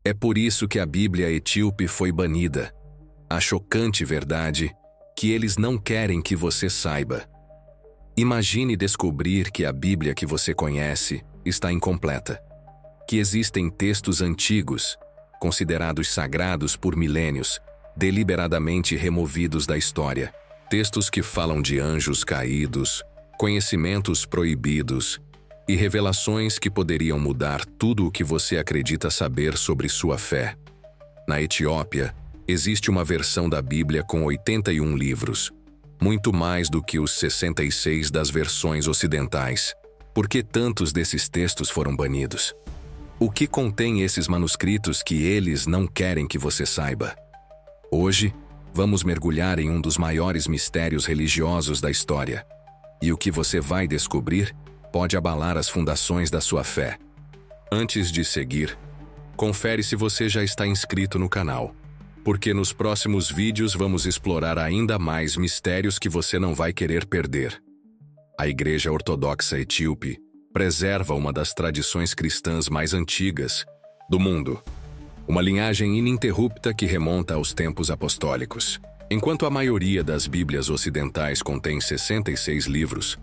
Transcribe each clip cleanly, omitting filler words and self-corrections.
É por isso que a Bíblia etíope foi banida. A chocante verdade que eles não querem que você saiba. Imagine descobrir que a Bíblia que você conhece está incompleta. Que existem textos antigos, considerados sagrados por milênios, deliberadamente removidos da história. Textos que falam de anjos caídos, conhecimentos proibidos e revelações que poderiam mudar tudo o que você acredita saber sobre sua fé. Na Etiópia, existe uma versão da Bíblia com 81 livros, muito mais do que os 66 das versões ocidentais. Por que tantos desses textos foram banidos? O que contém esses manuscritos que eles não querem que você saiba? Hoje, vamos mergulhar em um dos maiores mistérios religiosos da história. E o que você vai descobrir pode abalar as fundações da sua fé. Antes de seguir, confere se você já está inscrito no canal, porque nos próximos vídeos vamos explorar ainda mais mistérios que você não vai querer perder. A Igreja Ortodoxa Etíope preserva uma das tradições cristãs mais antigas do mundo, uma linhagem ininterrupta que remonta aos tempos apostólicos. Enquanto a maioria das Bíblias ocidentais contém 66 livros,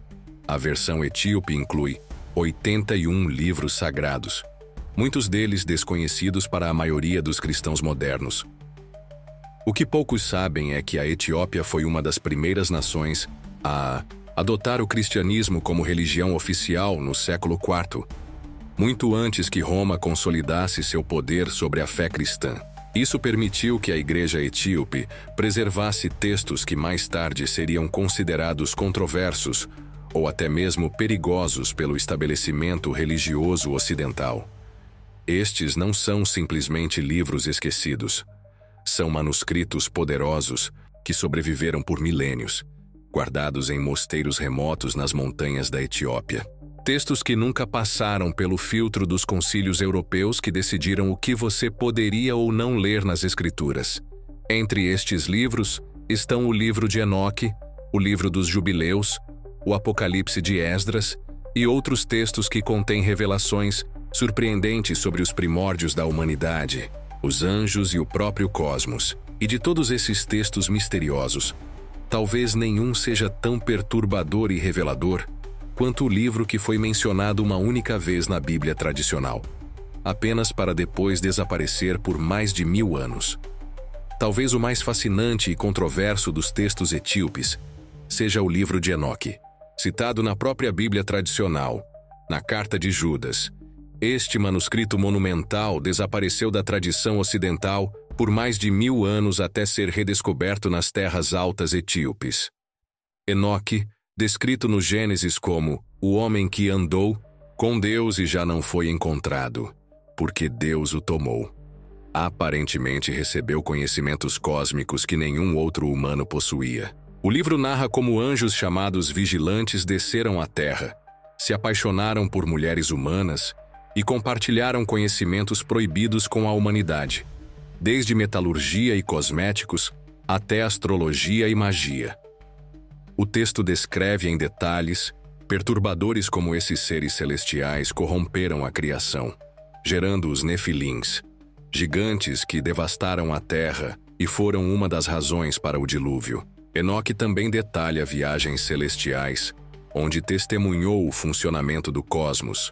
a versão etíope inclui 81 livros sagrados, muitos deles desconhecidos para a maioria dos cristãos modernos. O que poucos sabem é que a Etiópia foi uma das primeiras nações a adotar o cristianismo como religião oficial no século IV, muito antes que Roma consolidasse seu poder sobre a fé cristã. Isso permitiu que a Igreja Etíope preservasse textos que mais tarde seriam considerados controversos ou até mesmo perigosos pelo estabelecimento religioso ocidental. Estes não são simplesmente livros esquecidos. São manuscritos poderosos que sobreviveram por milênios, guardados em mosteiros remotos nas montanhas da Etiópia. Textos que nunca passaram pelo filtro dos concílios europeus que decidiram o que você poderia ou não ler nas Escrituras. Entre estes livros estão o livro de Enoque, o livro dos Jubileus, o Apocalipse de Esdras e outros textos que contêm revelações surpreendentes sobre os primórdios da humanidade, os anjos e o próprio cosmos. E de todos esses textos misteriosos, talvez nenhum seja tão perturbador e revelador quanto o livro que foi mencionado uma única vez na Bíblia tradicional, apenas para depois desaparecer por mais de 1000 anos. Talvez o mais fascinante e controverso dos textos etíopes seja o livro de Enoque, citado na própria Bíblia tradicional, na Carta de Judas. Este manuscrito monumental desapareceu da tradição ocidental por mais de 1000 anos até ser redescoberto nas terras altas etíopes. Enoque, descrito no Gênesis como o homem que andou com Deus e já não foi encontrado, porque Deus o tomou. Aparentemente recebeu conhecimentos cósmicos que nenhum outro humano possuía. O livro narra como anjos chamados vigilantes desceram à terra, se apaixonaram por mulheres humanas e compartilharam conhecimentos proibidos com a humanidade, desde metalurgia e cosméticos até astrologia e magia. O texto descreve em detalhes perturbadores como esses seres celestiais corromperam a criação, gerando os Nefilins, gigantes que devastaram a terra e foram uma das razões para o dilúvio. Enoque também detalha viagens celestiais, onde testemunhou o funcionamento do cosmos,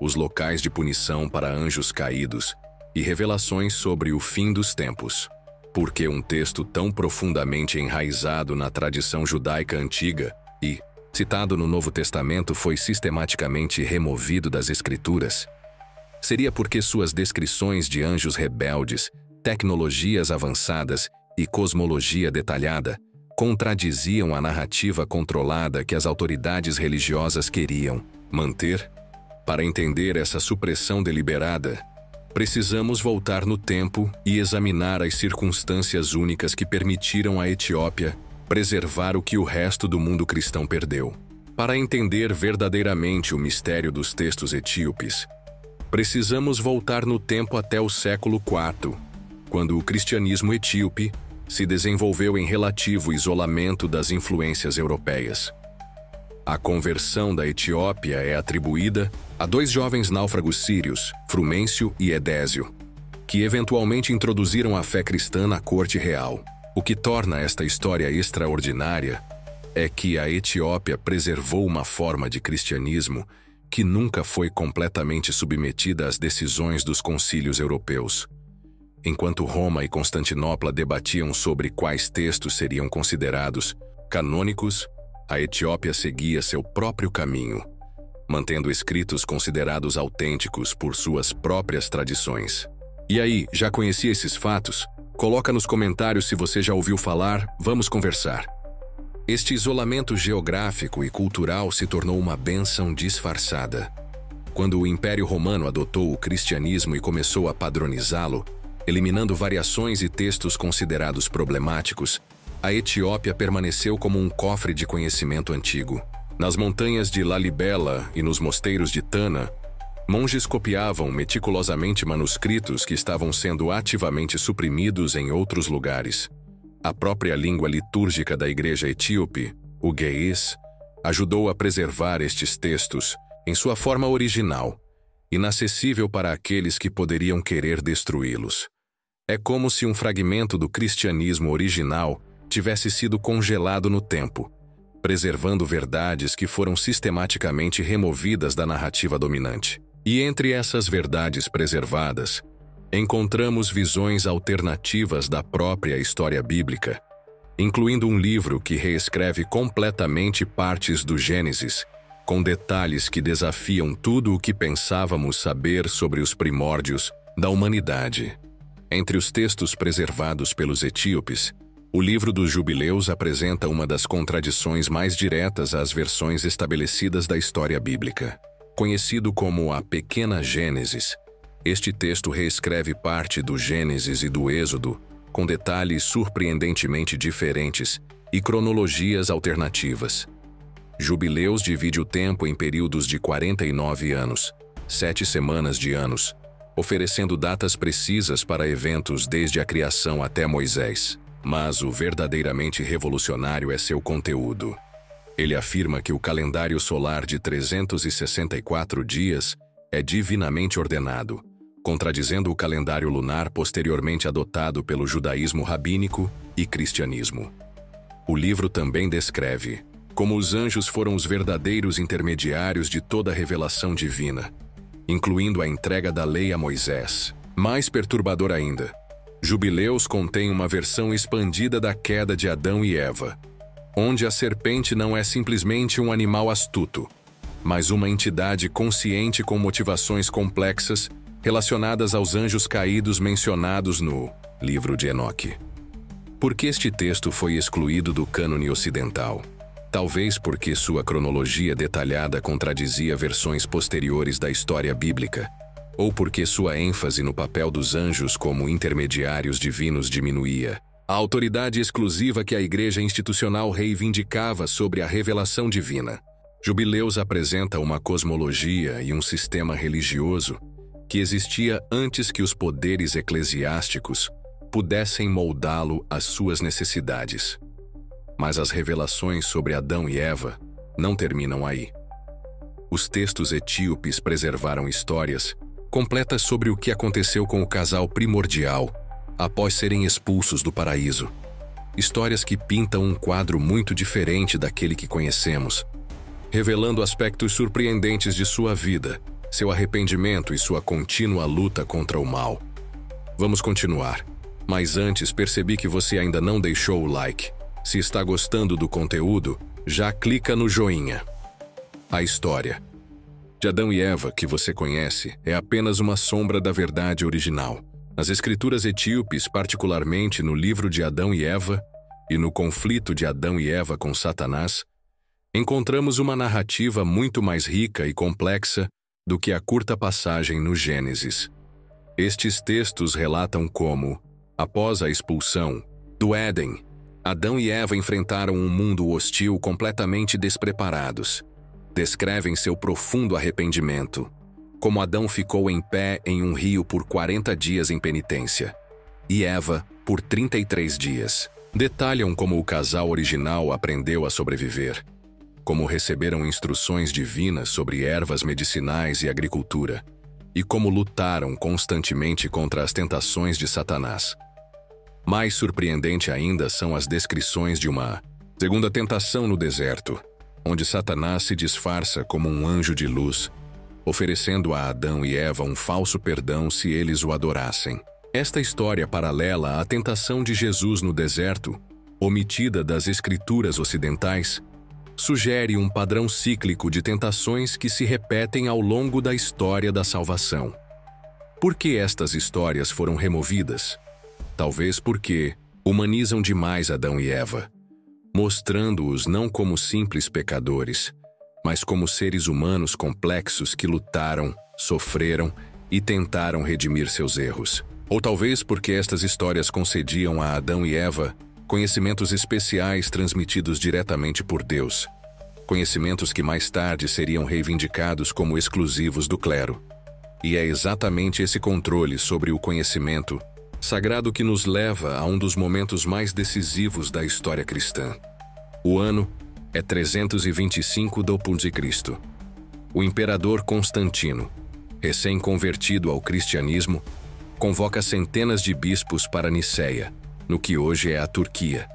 os locais de punição para anjos caídos e revelações sobre o fim dos tempos. Por que um texto tão profundamente enraizado na tradição judaica antiga e, citado no Novo Testamento, foi sistematicamente removido das Escrituras? Seria porque suas descrições de anjos rebeldes, tecnologias avançadas e cosmologia detalhada contradiziam a narrativa controlada que as autoridades religiosas queriam manter? Para entender essa supressão deliberada, precisamos voltar no tempo e examinar as circunstâncias únicas que permitiram à Etiópia preservar o que o resto do mundo cristão perdeu. Para entender verdadeiramente o mistério dos textos etíopes, precisamos voltar no tempo até o século IV, quando o cristianismo etíope se desenvolveu em relativo isolamento das influências europeias. A conversão da Etiópia é atribuída a dois jovens náufragos sírios, Frumêncio e Edésio. que eventualmente introduziram a fé cristã na corte real. O que torna esta história extraordinária é que a Etiópia preservou uma forma de cristianismo que nunca foi completamente submetida às decisões dos concílios europeus. Enquanto Roma e Constantinopla debatiam sobre quais textos seriam considerados canônicos, a Etiópia seguia seu próprio caminho, mantendo escritos considerados autênticos por suas próprias tradições. E aí, já conhecia esses fatos? Coloca nos comentários se você já ouviu falar, vamos conversar. Este isolamento geográfico e cultural se tornou uma bênção disfarçada. Quando o Império Romano adotou o cristianismo e começou a padronizá-lo, eliminando variações e textos considerados problemáticos, a Etiópia permaneceu como um cofre de conhecimento antigo. Nas montanhas de Lalibela e nos mosteiros de Tana, monges copiavam meticulosamente manuscritos que estavam sendo ativamente suprimidos em outros lugares. A própria língua litúrgica da Igreja Etíope, o Ge'ez, ajudou a preservar estes textos em sua forma original, inacessível para aqueles que poderiam querer destruí-los. É como se um fragmento do cristianismo original tivesse sido congelado no tempo, preservando verdades que foram sistematicamente removidas da narrativa dominante. E entre essas verdades preservadas, encontramos visões alternativas da própria história bíblica, incluindo um livro que reescreve completamente partes do Gênesis, com detalhes que desafiam tudo o que pensávamos saber sobre os primórdios da humanidade. Entre os textos preservados pelos etíopes, o livro dos Jubileus apresenta uma das contradições mais diretas às versões estabelecidas da história bíblica. Conhecido como a Pequena Gênesis, este texto reescreve parte do Gênesis e do Êxodo, com detalhes surpreendentemente diferentes e cronologias alternativas. Jubileus divide o tempo em períodos de 49 anos, 7 semanas de anos, oferecendo datas precisas para eventos desde a criação até Moisés. Mas o verdadeiramente revolucionário é seu conteúdo. Ele afirma que o calendário solar de 364 dias é divinamente ordenado, contradizendo o calendário lunar posteriormente adotado pelo judaísmo rabínico e cristianismo. O livro também descreve como os anjos foram os verdadeiros intermediários de toda a revelação divina, incluindo a entrega da lei a Moisés. Mais perturbador ainda, Jubileus contém uma versão expandida da queda de Adão e Eva, onde a serpente não é simplesmente um animal astuto, mas uma entidade consciente com motivações complexas relacionadas aos anjos caídos mencionados no Livro de Enoque. Por que este texto foi excluído do cânone ocidental? Talvez porque sua cronologia detalhada contradizia versões posteriores da história bíblica, ou porque sua ênfase no papel dos anjos como intermediários divinos diminuía a autoridade exclusiva que a Igreja institucional reivindicava sobre a revelação divina. Jubileus apresenta uma cosmologia e um sistema religioso que existia antes que os poderes eclesiásticos pudessem moldá-lo às suas necessidades. Mas as revelações sobre Adão e Eva não terminam aí. Os textos etíopes preservaram histórias completas sobre o que aconteceu com o casal primordial após serem expulsos do paraíso. Histórias que pintam um quadro muito diferente daquele que conhecemos, revelando aspectos surpreendentes de sua vida, seu arrependimento e sua contínua luta contra o mal. Vamos continuar, mas antes percebi que você ainda não deixou o like. Se está gostando do conteúdo, já clica no joinha. A história de Adão e Eva que você conhece é apenas uma sombra da verdade original. Nas escrituras etíopes, particularmente no livro de Adão e Eva e no conflito de Adão e Eva com Satanás, encontramos uma narrativa muito mais rica e complexa do que a curta passagem no Gênesis. Estes textos relatam como, após a expulsão do Éden, Adão e Eva enfrentaram um mundo hostil completamente despreparados. Descrevem seu profundo arrependimento, como Adão ficou em pé em um rio por 40 dias em penitência, e Eva por 33 dias. Detalham como o casal original aprendeu a sobreviver, como receberam instruções divinas sobre ervas medicinais e agricultura, e como lutaram constantemente contra as tentações de Satanás. Mais surpreendente ainda são as descrições de uma segunda tentação no deserto, onde Satanás se disfarça como um anjo de luz, oferecendo a Adão e Eva um falso perdão se eles o adorassem. Esta história paralela à tentação de Jesus no deserto, omitida das escrituras ocidentais, sugere um padrão cíclico de tentações que se repetem ao longo da história da salvação. Por que estas histórias foram removidas? Talvez porque humanizam demais Adão e Eva, mostrando-os não como simples pecadores, mas como seres humanos complexos que lutaram, sofreram e tentaram redimir seus erros. Ou talvez porque estas histórias concediam a Adão e Eva conhecimentos especiais transmitidos diretamente por Deus, conhecimentos que mais tarde seriam reivindicados como exclusivos do clero. E é exatamente esse controle sobre o conhecimento sagrado que nos leva a um dos momentos mais decisivos da história cristã. O ano é 325 d.C. O imperador Constantino, recém-convertido ao cristianismo, convoca centenas de bispos para Niceia, no que hoje é a Turquia.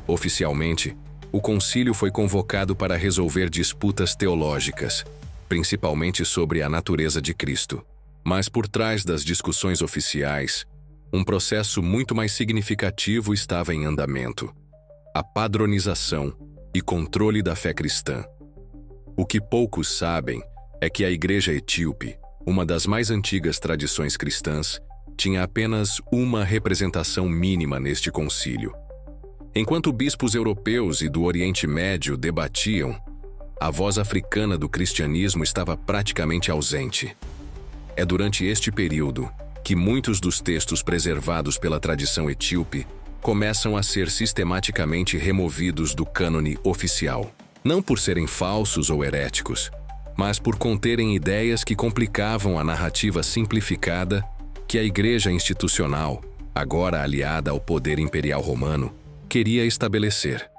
Oficialmente, o concílio foi convocado para resolver disputas teológicas, principalmente sobre a natureza de Cristo. Mas por trás das discussões oficiais, um processo muito mais significativo estava em andamento: a padronização e controle da fé cristã. O que poucos sabem é que a Igreja Etíope, uma das mais antigas tradições cristãs, tinha apenas uma representação mínima neste concílio. Enquanto bispos europeus e do Oriente Médio debatiam, a voz africana do cristianismo estava praticamente ausente. É durante este período que muitos dos textos preservados pela tradição etíope começam a ser sistematicamente removidos do cânone oficial. Não por serem falsos ou heréticos, mas por conterem ideias que complicavam a narrativa simplificada que a Igreja institucional, agora aliada ao poder imperial romano, queria estabelecer.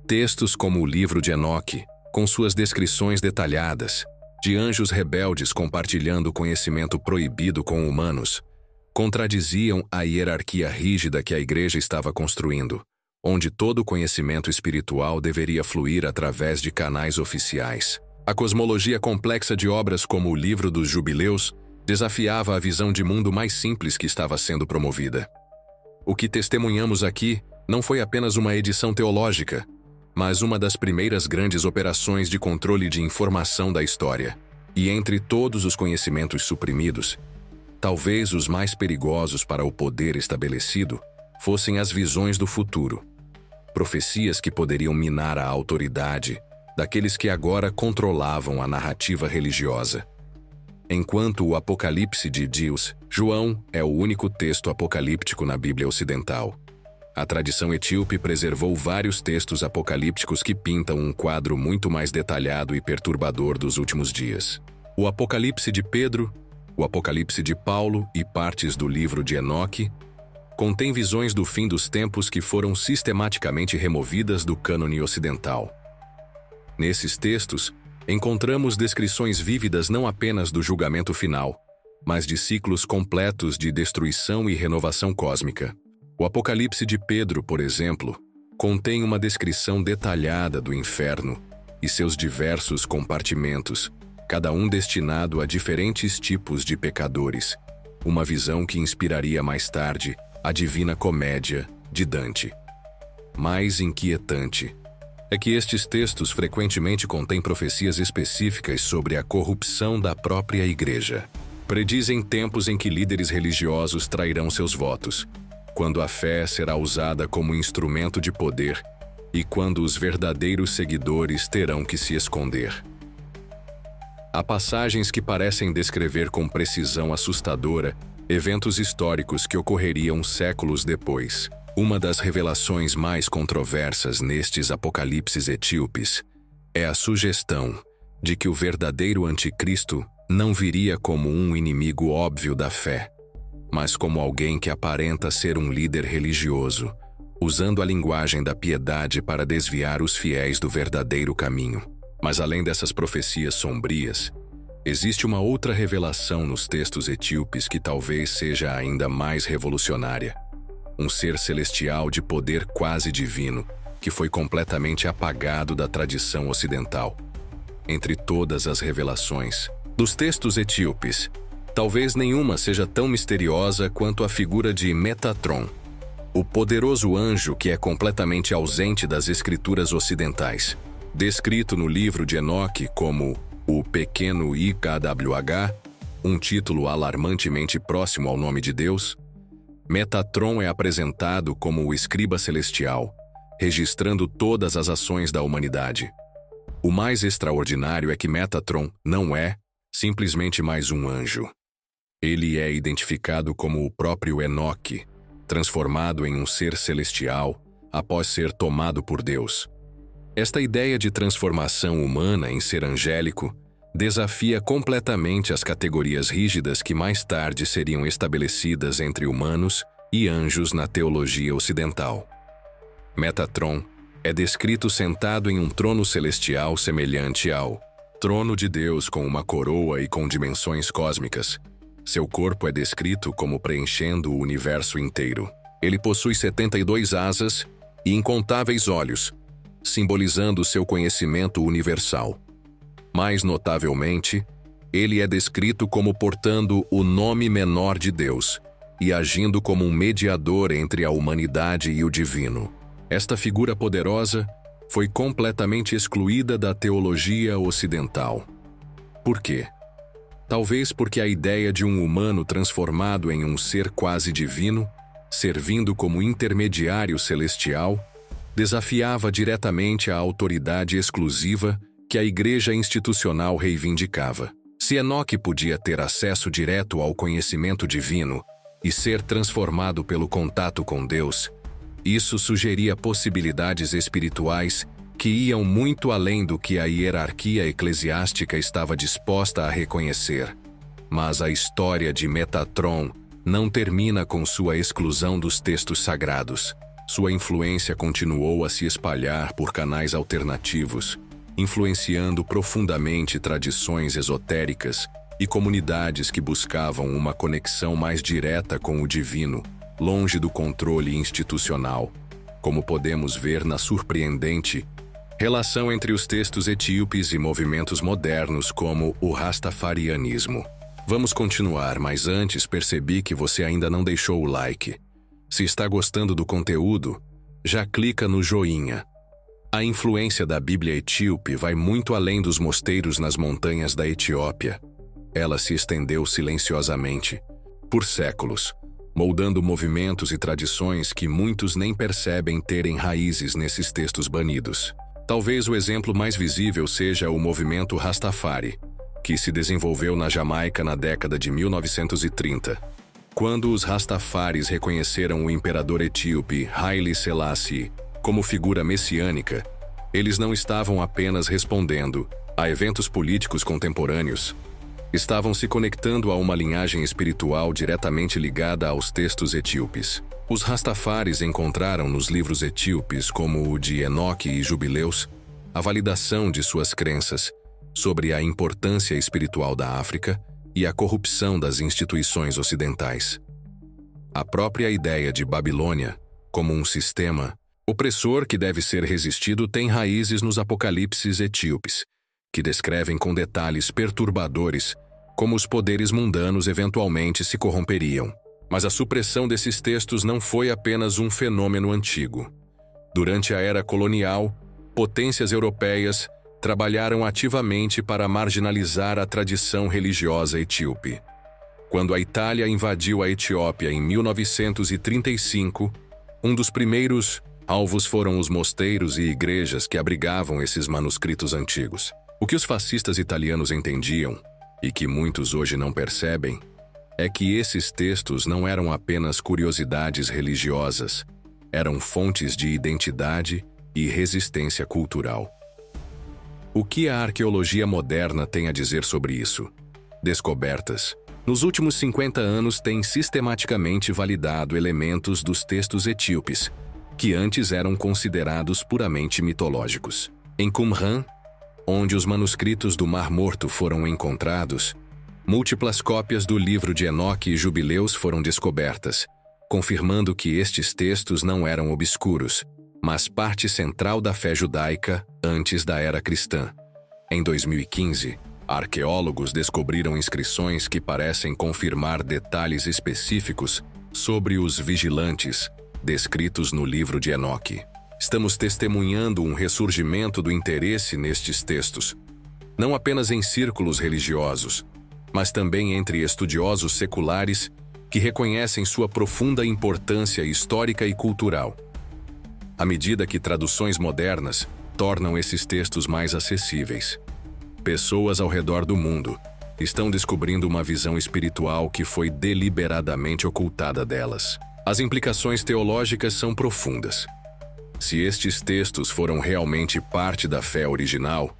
Textos como o livro de Enoque, com suas descrições detalhadas, de anjos rebeldes compartilhando conhecimento proibido com humanos, contradiziam a hierarquia rígida que a Igreja estava construindo, onde todo o conhecimento espiritual deveria fluir através de canais oficiais. A cosmologia complexa de obras como o Livro dos Jubileus desafiava a visão de mundo mais simples que estava sendo promovida. O que testemunhamos aqui não foi apenas uma edição teológica, mas uma das primeiras grandes operações de controle de informação da história. E entre todos os conhecimentos suprimidos, talvez os mais perigosos para o poder estabelecido fossem as visões do futuro, profecias que poderiam minar a autoridade daqueles que agora controlavam a narrativa religiosa. Enquanto o Apocalipse de João é o único texto apocalíptico na Bíblia Ocidental, a tradição etíope preservou vários textos apocalípticos que pintam um quadro muito mais detalhado e perturbador dos últimos dias. O Apocalipse de Pedro, o Apocalipse de Paulo e partes do livro de Enoque contêm visões do fim dos tempos que foram sistematicamente removidas do cânone ocidental. Nesses textos, encontramos descrições vívidas não apenas do julgamento final, mas de ciclos completos de destruição e renovação cósmica. O Apocalipse de Pedro, por exemplo, contém uma descrição detalhada do inferno e seus diversos compartimentos, cada um destinado a diferentes tipos de pecadores, uma visão que inspiraria mais tarde a Divina Comédia de Dante. Mais inquietante é que estes textos frequentemente contêm profecias específicas sobre a corrupção da própria Igreja. Predizem tempos em que líderes religiosos trairão seus votos, quando a fé será usada como instrumento de poder e quando os verdadeiros seguidores terão que se esconder. Há passagens que parecem descrever com precisão assustadora eventos históricos que ocorreriam séculos depois. Uma das revelações mais controversas nestes apocalipses etíopes é a sugestão de que o verdadeiro anticristo não viria como um inimigo óbvio da fé, mas como alguém que aparenta ser um líder religioso, usando a linguagem da piedade para desviar os fiéis do verdadeiro caminho. Mas além dessas profecias sombrias, Existe uma outra revelação nos textos etíopes que talvez seja ainda mais revolucionária. Um ser celestial de poder quase divino, que foi completamente apagado da tradição ocidental. Entre todas as revelações dos textos etíopes, talvez nenhuma seja tão misteriosa quanto a figura de Metatron, o poderoso anjo que é completamente ausente das escrituras ocidentais. Descrito no livro de Enoque como o Pequeno IKWH, um título alarmantemente próximo ao nome de Deus, Metatron é apresentado como o escriba celestial, registrando todas as ações da humanidade. O mais extraordinário é que Metatron não é simplesmente mais um anjo. Ele é identificado como o próprio Enoque, transformado em um ser celestial após ser tomado por Deus. Esta ideia de transformação humana em ser angélico desafia completamente as categorias rígidas que mais tarde seriam estabelecidas entre humanos e anjos na teologia ocidental. Metatron é descrito sentado em um trono celestial semelhante ao trono de Deus, com uma coroa e com dimensões cósmicas. Seu corpo é descrito como preenchendo o universo inteiro. Ele possui 72 asas e incontáveis olhos, simbolizando seu conhecimento universal. Mais notavelmente, ele é descrito como portando o nome menor de Deus e agindo como um mediador entre a humanidade e o divino. Esta figura poderosa foi completamente excluída da teologia ocidental. Por quê? Talvez porque a ideia de um humano transformado em um ser quase divino, servindo como intermediário celestial, desafiava diretamente a autoridade exclusiva que a igreja institucional reivindicava. Se Enoque podia ter acesso direto ao conhecimento divino e ser transformado pelo contato com Deus, isso sugeria possibilidades espirituais que iam muito além do que a hierarquia eclesiástica estava disposta a reconhecer. Mas a história de Metatron não termina com sua exclusão dos textos sagrados. Sua influência continuou a se espalhar por canais alternativos, influenciando profundamente tradições esotéricas e comunidades que buscavam uma conexão mais direta com o divino, longe do controle institucional, como podemos ver na surpreendente relação entre os textos etíopes e movimentos modernos como o rastafarianismo. Vamos continuar, mas antes percebi que você ainda não deixou o like. Se está gostando do conteúdo, já clica no joinha. A influência da Bíblia etíope vai muito além dos mosteiros nas montanhas da Etiópia. Ela se estendeu silenciosamente, por séculos, moldando movimentos e tradições que muitos nem percebem terem raízes nesses textos banidos. Talvez o exemplo mais visível seja o movimento Rastafari, que se desenvolveu na Jamaica na década de 1930. Quando os Rastafaris reconheceram o imperador etíope Haile Selassie como figura messiânica, eles não estavam apenas respondendo a eventos políticos contemporâneos, estavam se conectando a uma linhagem espiritual diretamente ligada aos textos etíopes. Os Rastafaris encontraram nos livros etíopes, como o de Enoque e Jubileus, a validação de suas crenças sobre a importância espiritual da África e a corrupção das instituições ocidentais. A própria ideia de Babilônia, como um sistema opressor que deve ser resistido, tem raízes nos apocalipses etíopes, que descrevem com detalhes perturbadores como os poderes mundanos eventualmente se corromperiam. Mas a supressão desses textos não foi apenas um fenômeno antigo. Durante a era colonial, potências europeias trabalharam ativamente para marginalizar a tradição religiosa etíope. Quando a Itália invadiu a Etiópia em 1935, um dos primeiros alvos foram os mosteiros e igrejas que abrigavam esses manuscritos antigos. O que os fascistas italianos entendiam, e que muitos hoje não percebem, é que esses textos não eram apenas curiosidades religiosas, eram fontes de identidade e resistência cultural. O que a arqueologia moderna tem a dizer sobre isso? Descobertas nos últimos 50 anos têm sistematicamente validado elementos dos textos etíopes, que antes eram considerados puramente mitológicos. Em Qumran, onde os manuscritos do Mar Morto foram encontrados, múltiplas cópias do livro de Enoque e Jubileus foram descobertas, confirmando que estes textos não eram obscuros, mas parte central da fé judaica antes da era cristã. Em 2015, arqueólogos descobriram inscrições que parecem confirmar detalhes específicos sobre os vigilantes descritos no livro de Enoque. Estamos testemunhando um ressurgimento do interesse nestes textos, não apenas em círculos religiosos, mas também entre estudiosos seculares que reconhecem sua profunda importância histórica e cultural. À medida que traduções modernas tornam esses textos mais acessíveis, pessoas ao redor do mundo estão descobrindo uma visão espiritual que foi deliberadamente ocultada delas. As implicações teológicas são profundas. Se estes textos foram realmente parte da fé original,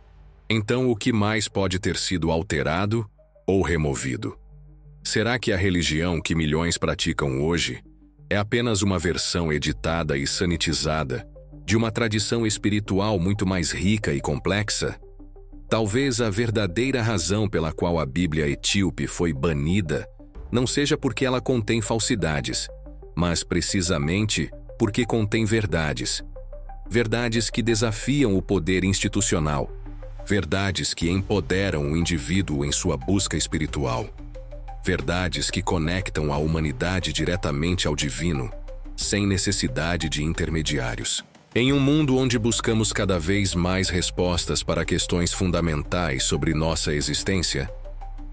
então o que mais pode ter sido alterado ou removido? Será que a religião que milhões praticam hoje é apenas uma versão editada e sanitizada de uma tradição espiritual muito mais rica e complexa? Talvez a verdadeira razão pela qual a Bíblia etíope foi banida não seja porque ela contém falsidades, mas precisamente porque contém verdades. Verdades que desafiam o poder institucional. Verdades que empoderam o indivíduo em sua busca espiritual. Verdades que conectam a humanidade diretamente ao divino, sem necessidade de intermediários. Em um mundo onde buscamos cada vez mais respostas para questões fundamentais sobre nossa existência,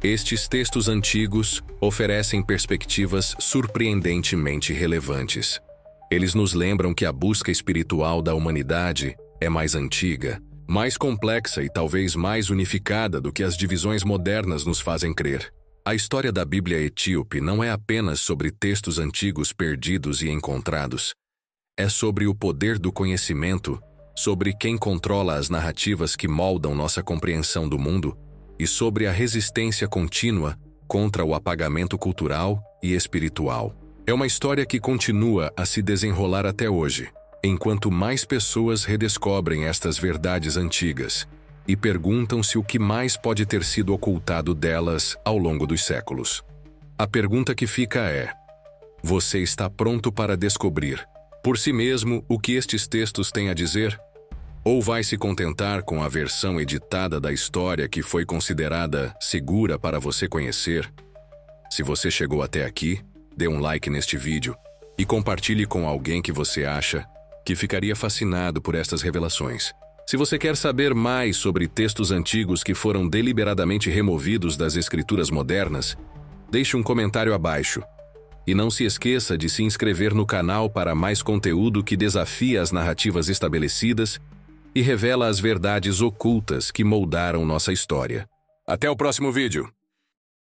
estes textos antigos oferecem perspectivas surpreendentemente relevantes. Eles nos lembram que a busca espiritual da humanidade é mais antiga, mais complexa e talvez mais unificada do que as divisões modernas nos fazem crer. A história da Bíblia etíope não é apenas sobre textos antigos perdidos e encontrados. É sobre o poder do conhecimento, sobre quem controla as narrativas que moldam nossa compreensão do mundo e sobre a resistência contínua contra o apagamento cultural e espiritual. É uma história que continua a se desenrolar até hoje, enquanto mais pessoas redescobrem estas verdades antigas e perguntam-se o que mais pode ter sido ocultado delas ao longo dos séculos. A pergunta que fica é: você está pronto para descobrir por si mesmo o que estes textos têm a dizer? Ou vai se contentar com a versão editada da história que foi considerada segura para você conhecer? Se você chegou até aqui, dê um like neste vídeo e compartilhe com alguém que você acha que ficaria fascinado por estas revelações. Se você quer saber mais sobre textos antigos que foram deliberadamente removidos das escrituras modernas, deixe um comentário abaixo. E não se esqueça de se inscrever no canal para mais conteúdo que desafia as narrativas estabelecidas e revela as verdades ocultas que moldaram nossa história. Até o próximo vídeo!